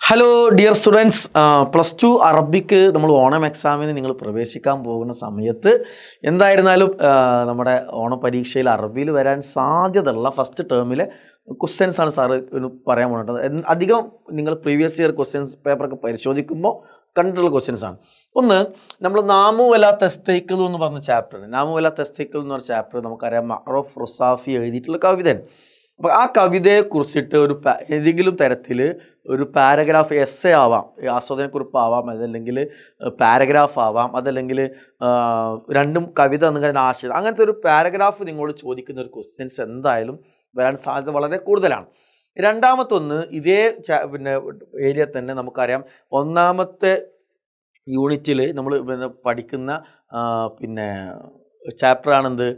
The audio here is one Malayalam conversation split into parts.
ഹലോ ഡിയർ സ്റ്റുഡൻസ്, +2 അറബിക്ക് നമ്മൾ ഓണം എക്സാമിന് നിങ്ങൾ പ്രവേശിക്കാൻ പോകുന്ന സമയത്ത് എന്തായിരുന്നാലും നമ്മുടെ ഓണ പരീക്ഷയിൽ അറബിയിൽ വരാൻ സാധ്യതയുള്ള ഫസ്റ്റ് ടേമിലെ ക്വസ്റ്റ്യൻസ് ആണ് സാറ് പറയാൻ പോകുന്നത്. അധികം നിങ്ങൾ പ്രീവിയസ് ഇയർ ക്വസ്റ്റ്യൻസ് പേപ്പറൊക്കെ പരിശോധിക്കുമ്പോൾ കണ്ടിട്ടുള്ള ക്വസ്റ്റ്യൻസ് ആണ്. ഒന്ന്, നമ്മൾ നാമു വലാ തസ്തൈഖിദു എന്ന് പറഞ്ഞ ചാപ്റ്റർ, നാമു വലാ തസ്തൈഖിദു എന്ന് പറഞ്ഞ ചാപ്റ്റർ നമുക്കറിയാം, മഅറൂഫ് റുസാഫി എഴുതിയിട്ടുള്ള കവിതയാണ്. അപ്പോൾ ആ കവിതയെ കുറിച്ചിട്ട് ഏതെങ്കിലും തരത്തിൽ ഒരു പാരഗ്രാഫ് എസ്സേ ആവാം, ആസ്വാദനക്കുറിപ്പ് ആവാം, അതല്ലെങ്കിൽ പാരഗ്രാഫ് ആവാം, അതല്ലെങ്കിൽ രണ്ടും കവിത എന്നിങ്ങനെ ആശയം, അങ്ങനത്തെ ഒരു പാരഗ്രാഫ് നിങ്ങളോട് ചോദിക്കുന്ന ഒരു ക്വസ്റ്റ്യൻസ് എന്തായാലും വരാൻ സാധ്യത വളരെ കൂടുതലാണ്. രണ്ടാമത്തൊന്ന്, ഇതേ ഏരിയ തന്നെ നമുക്കറിയാം, ഒന്നാമത്തെ യൂണിറ്റിൽ നമ്മൾ പഠിക്കുന്ന ചാപ്റ്ററാണെന്ത്,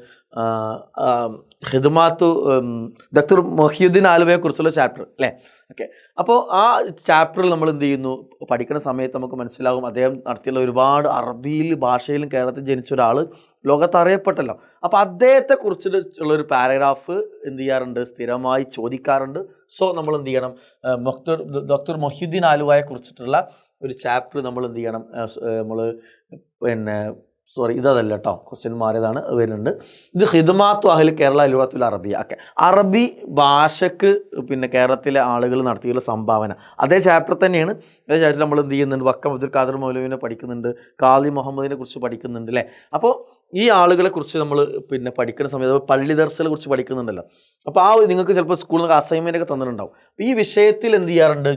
ഖിദ്മാത്തു ഡോക്ടർ മൊഹിയുദ്ദീൻ ആലുവയെ കുറിച്ചുള്ള ചാപ്റ്റർ അല്ലേ. ഓക്കെ, അപ്പോൾ ആ ചാപ്റ്ററിൽ നമ്മൾ എന്ത് ചെയ്യുന്നു, പഠിക്കുന്ന സമയത്ത് നമുക്ക് മനസ്സിലാകും അദ്ദേഹം നടത്തിയുള്ള ഒരുപാട് അറബിയിൽ ഭാഷയിലും കേരളത്തിൽ ജനിച്ച ഒരാൾ ലോകത്ത് അറിയപ്പെട്ടല്ലോ. അപ്പോൾ അദ്ദേഹത്തെ കുറിച്ചിട്ടുള്ളൊരു പാരഗ്രാഫ് എന്ത് ചെയ്യാറുണ്ട്, സ്ഥിരമായി ചോദിക്കാറുണ്ട്. സോ നമ്മൾ എന്ത് ചെയ്യണം, ഡോക്ടർ മൊഹിയുദ്ദീൻ ആലുവയെ കുറിച്ചിട്ടുള്ള ഒരു ചാപ്റ്റർ നമ്മൾ എന്ത് ചെയ്യണം, നമ്മൾ ഇതല്ല കേട്ടോ, ക്വസ്റ്റ്യൻ മാറിയതാണ് വരുന്നുണ്ട്. ഇത് ഖിദ്മാത്തു അഹ്ലി കേരള ലുഗത്തുൽ അറബിയ. ഓക്കെ, അറബി ഭാഷക്ക് കേരളത്തിലെ ആളുകൾ നടത്തിയുള്ള സംഭാവന അതേ ചാപ്റ്റർ തന്നെയാണ്. അതേ ചാപ്റ്റർ നമ്മൾ എന്ത് ചെയ്യുന്നുണ്ട്, വക്കം അബ്ദുൽ ഖാദർ മൗലവിനെ പഠിക്കുന്നുണ്ട്, ഖാദി മുഹമ്മദിനെ കുറിച്ച് പഠിക്കുന്നുണ്ട് അല്ലേ. അപ്പോൾ ഈ ആളുകളെ കുറിച്ച് നമ്മൾ പഠിക്കുന്ന സമയത്ത് പള്ളി ദർസിനെ കുറിച്ച് പഠിക്കുന്നുണ്ടല്ലോ. അപ്പോൾ നിങ്ങൾക്ക് ചിലപ്പോൾ സ്കൂളിൽ നിന്ന് അസൈൻമെൻ്റ് ഒക്കെ തന്നിട്ടുണ്ടാവും. അപ്പോൾ ഈ വിഷയത്തിൽ എന്ത് ചെയ്യാറുണ്ട്,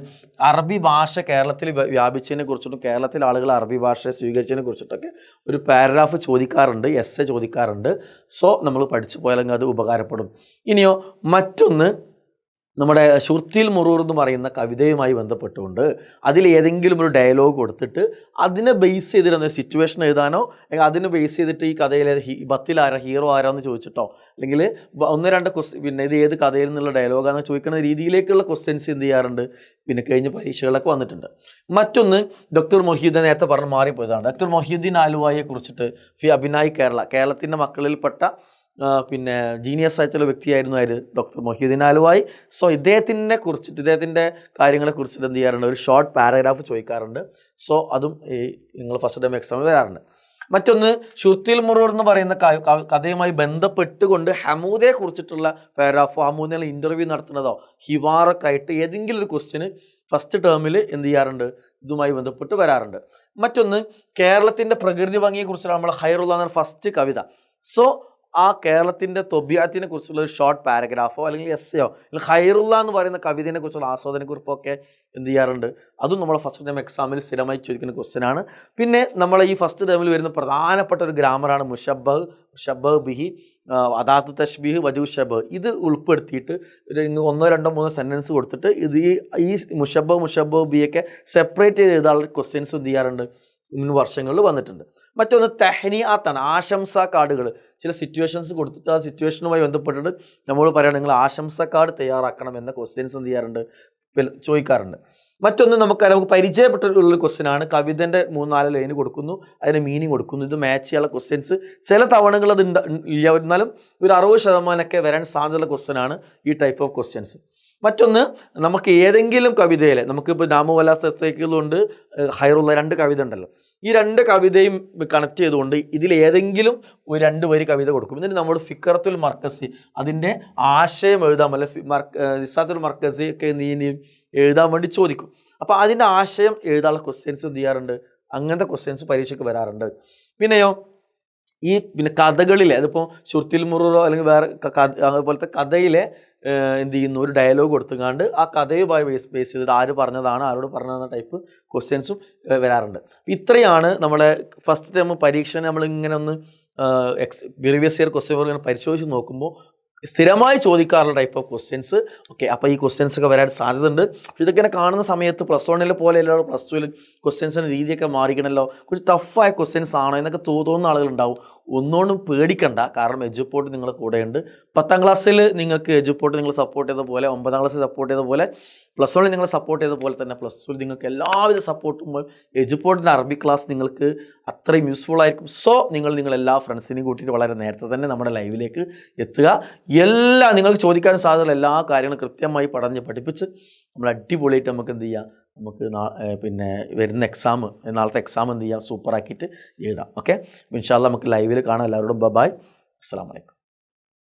അറബി ഭാഷ കേരളത്തിൽ വ്യാപിച്ചതിനെ കുറിച്ചിട്ടും കേരളത്തിലെ ആളുകൾ അറബി ഭാഷയെ സ്വീകരിച്ചതിനെ കുറിച്ചിട്ടൊക്കെ ഒരു പാരഗ്രാഫ് ചോദിക്കാറുണ്ട്, എസ്സേ ചോദിക്കാറുണ്ട്. സോ നമ്മൾ പഠിച്ചു പോയാലെങ്കിൽ അത് ഉപകാരപ്പെടും. ഇനിയോ മറ്റൊന്ന്, നമ്മുടെ ഷുർത്തിൽ മുറൂർ എന്ന് പറയുന്ന കവിതയുമായി ബന്ധപ്പെട്ടുകൊണ്ട് അതിൽ ഏതെങ്കിലും ഒരു ഡയലോഗ് കൊടുത്തിട്ട് അതിനെ ബേസ് ചെയ്തിട്ട് സിറ്റുവേഷൻ എഴുതാനോ, അല്ലെങ്കിൽ അതിനെ ബേസ് ചെയ്തിട്ട് ഈ കഥയിലെ ബത്തിൽ ആരാ, ഹീറോ ആരാന്ന് ചോദിച്ചിട്ടോ, അല്ലെങ്കിൽ ഒന്ന് രണ്ട് ഇത് ഏത് കഥയിൽ നിന്നുള്ള ഡയലോഗാണെന്ന് ചോദിക്കുന്ന രീതിയിലേക്കുള്ള ക്വസ്റ്റ്യൻസ് എന്ത് ചെയ്യാറുണ്ട്, കഴിഞ്ഞ പരീക്ഷകളൊക്കെ വന്നിട്ടുണ്ട്. മറ്റൊന്ന്, ഡോക്ടർ മൊഹിയുദ്ദീൻ നേരത്തെ പറഞ്ഞ് മാറിപ്പോയതാണ്, ഡോക്ടർ മൊഹിയുദ്ദീൻ ആലുവയെ കുറിച്ചിട്ട് അഭിനായ് കേരളത്തിൻ്റെ മക്കളിൽപ്പെട്ട ജീനിയസ് ആയിട്ടുള്ള വ്യക്തിയായിരുന്നു ആര്, ഡോക്ടർ മൊഹിയുദ്ദീൻ ആലുവായി. സോ ഇദ്ദേഹത്തിനെ കുറിച്ചിട്ട്, ഇദ്ദേഹത്തിൻ്റെ കാര്യങ്ങളെ കുറിച്ചിട്ട് എന്ത് ചെയ്യാറുണ്ട്, ഒരു ഷോർട്ട് പാരഗ്രാഫ് ചോദിക്കാറുണ്ട്. സോ അതും നിങ്ങൾ ഫസ്റ്റ് ടൈം എക്സാമിൽ വരാറുണ്ട്. മറ്റൊന്ന്, ഷുർത്തിൽ മുറൂർ എന്ന് പറയുന്ന കഥയുമായി ബന്ധപ്പെട്ടുകൊണ്ട് ഹമൂദയെ കുറിച്ചിട്ടുള്ള പാരഗ്രാഫോ, ഹമൂദിനെ ഇൻ്റർവ്യൂ നടത്തുന്നതോ ഹിവാറൊക്കെ ആയിട്ട് ഏതെങ്കിലും ഒരു ക്വസ്റ്റ്യന് ഫസ്റ്റ് ടേമിൽ എന്ത് ചെയ്യാറുണ്ട്, ഇതുമായി ബന്ധപ്പെട്ട് വരാറുണ്ട്. മറ്റൊന്ന്, കേരളത്തിൻ്റെ പ്രകൃതി ഭംഗിയെക്കുറിച്ചുള്ള നമ്മൾ ഖൈറുള്ള എന്ന ഫസ്റ്റ് കവിത. സോ ആ കേരളത്തിൻ്റെ തൊബിയാത്തിനെ കുറിച്ചുള്ള ഒരു ഷോർട്ട് പാരഗ്രാഫോ അല്ലെങ്കിൽ എസ്സയോ, അല്ലെങ്കിൽ ഖൈറുള്ള എന്ന് പറയുന്ന കവിതയെ കുറിച്ചുള്ള ആസ്വാദനക്കുറിപ്പൊക്കെ എന്ത് ചെയ്യാറുണ്ട്, അതും നമ്മൾ ഫസ്റ്റ് ടൈം എക്സാമിൽ സ്ഥിരമായി ചോദിക്കുന്ന ക്വസ്റ്റ്യനാണ്. പിന്നെ നമ്മൾ ഈ ഫസ്റ്റ് ടൈമിൽ വരുന്ന പ്രധാനപ്പെട്ട ഒരു ഗ്രാമറാണ് മുഷബ്ബഹ് ബിഹി, അദാത്തു തശ്ബീഹ്, വജൂ ഷബഹ്. ഇത് ഉൾപ്പെടുത്തിയിട്ട് ഒന്നോ രണ്ടോ മൂന്നോ സെൻറ്റൻസ് കൊടുത്തിട്ട് ഈ മുഷബ്ബഹ് ബിയൊക്കെ സെപ്പറേറ്റ് ചെയ്ത് എഴുതാനുള്ള ക്വസ്റ്റ്യൻസ് എന്ത് ചെയ്യാറുണ്ട്, മുൻ വർഷങ്ങളിൽ വന്നിട്ടുണ്ട്. മറ്റൊന്ന് തെഹ്നിയാത്താണ്, ആശംസാ കാർഡുകൾ. ചില സിറ്റുവേഷൻസ് കൊടുത്തിട്ട് ആ സിറ്റുവേഷനുമായി ബന്ധപ്പെട്ടിട്ട് നമ്മൾ പറയുകയാണ് നിങ്ങൾ ആശംസാ കാർഡ് തയ്യാറാക്കണം എന്ന ക്വസ്റ്റ്യൻസ് എന്ത് ചെയ്യാറുണ്ട്, ചോദിക്കാറുണ്ട്. മറ്റൊന്ന് നമുക്ക് പരിചയപ്പെട്ടിട്ടുള്ള ക്വസ്റ്റ്യനാണ്, കവിതൻ്റെ 3-4 ലൈന് കൊടുക്കുന്നു, അതിന് മീനിങ് കൊടുക്കുന്നു, ഇത് മാച്ച് ചെയ്യാനുള്ള ക്വസ്റ്റ്യൻസ് ചില തവണകൾ അത് ഇല്ല, എന്നാലും ഒരു 60% വരാൻ സാധ്യതയുള്ള ക്വസ്റ്റ്യനാണ് ഈ ടൈപ്പ് ഓഫ് ക്വസ്റ്റ്യൻസ്. മറ്റൊന്ന്, നമുക്ക് ഏതെങ്കിലും കവിതയിൽ, നമുക്കിപ്പോൾ നാമു വലാ തസ്തൈഖിദുണ്ട്, ഖൈറുള്ള, 2 കവിത ഉണ്ടല്ലോ, ഈ 2 കവിതയും കണക്ട് ചെയ്തുകൊണ്ട് ഇതിൽ ഏതെങ്കിലും ഒരു 2 വരി കവിത കൊടുക്കും. എന്നിട്ട് നമ്മൾ ഫിക്റത്തുൽ മർക്കസി, അതിൻ്റെ ആശയം എഴുതാൻ, അല്ലെ റിസാത്തുൽ മർക്കസി ഒക്കെ എഴുതാൻ വേണ്ടി ചോദിക്കും. അപ്പോൾ അതിൻ്റെ ആശയം എഴുതാനുള്ള ക്വസ്റ്റ്യൻസ് എന്ത് ചെയ്യാറുണ്ട്, അങ്ങനത്തെ ക്വസ്റ്റ്യൻസ് പരീക്ഷയ്ക്ക് വരാറുണ്ട്. പിന്നെയോ ഈ കഥകളിലെ, അതിപ്പോൾ ഷുർത്തിൽ മുറൂറോ അല്ലെങ്കിൽ വേറെ അതുപോലത്തെ കഥയിലെ എന്ത് ചെയ്യുന്നു, ഒരു ഡയലോഗ് കൊടുത്തുകൊണ്ട് ആ കഥയുമായി ബേസ് ചെയ്തിട്ട് ആര് പറഞ്ഞതാണ്, ആരോട് പറഞ്ഞതെന്ന ടൈപ്പ് ക്വസ്റ്റ്യൻസും വരാറുണ്ട്. ഇത്രയാണ് നമ്മളെ ഫസ്റ്റ് ടൈം പരീക്ഷ നമ്മളിങ്ങനെ ഒന്ന് പ്രീവിയസ് ഇയർ ക്വസ്റ്റ്യൻ പേപ്പർ ഇങ്ങനെ പരിശോധിച്ച് നോക്കുമ്പോൾ സ്ഥിരമായി ചോദിക്കാറുള്ള ടൈപ്പ് ഓഫ് ക്വസ്റ്റ്യൻസ്. ഓക്കെ, അപ്പോൾ ഈ ക്വസ്റ്റ്യൻസ് ഒക്കെ വരാൻ സാധ്യതയുണ്ട്. ഇതൊക്കെ കാണുന്ന സമയത്ത് +1 പോലെയല്ലോ +2 ക്വസ്റ്റ്യൻസിൻ്റെ രീതിയൊക്കെ മാറിക്കണമല്ലോ, കുറച്ച് ടഫായ ക്വസ്റ്റ്യൻസ് ആണോ എന്നൊക്കെ തോന്നുന്ന ആളുകളുണ്ടാവും. ഒന്നുകൊണ്ടും പേടിക്കണ്ട, കാരണം എജുപോർട്ട് നിങ്ങളുടെ കൂടെയുണ്ട്. 10ാം ക്ലാസ്സിൽ നിങ്ങൾക്ക് എജുപോർട്ട് നിങ്ങൾ സപ്പോർട്ട് ചെയ്ത പോലെ, 9ാം ക്ലാസ്സിൽ സപ്പോർട്ട് ചെയ്ത പോലെ, +1 നിങ്ങൾ സപ്പോർട്ട് ചെയ്ത പോലെ തന്നെ +2 നിങ്ങൾക്ക് എല്ലാവിധ സപ്പോർട്ടും എജുപോർട്ടിൻ്റെ അറബി ക്ലാസ് നിങ്ങൾക്ക് അത്രയും യൂസ്ഫുൾ ആയിരിക്കും. സോ നിങ്ങളെല്ലാ ഫ്രണ്ട്സിനെയും കൂട്ടിയിട്ട് വളരെ നേരത്തെ തന്നെ നമ്മുടെ ലൈവിലേക്ക് എത്തുക. നിങ്ങൾക്ക് ചോദിക്കാൻ സാധ്യതയുള്ള എല്ലാ കാര്യങ്ങളും കൃത്യമായി പഠിപ്പിച്ച് നമ്മൾ അടിപൊളിയായിട്ട് നമുക്ക് എന്ത് ചെയ്യാം, നമുക്ക് പിന്നെ വരുന്ന നാളത്തെ എക്സാം എന്ത് ചെയ്യാം, സൂപ്പറാക്കിയിട്ട് എഴുതാം. ഓക്കെ, ഇൻഷാ അല്ലാഹ് നമുക്ക് ലൈവിൽ കാണാം. എല്ലാവരോടും ബൈ. അസ്സലാമു അലൈക്കും.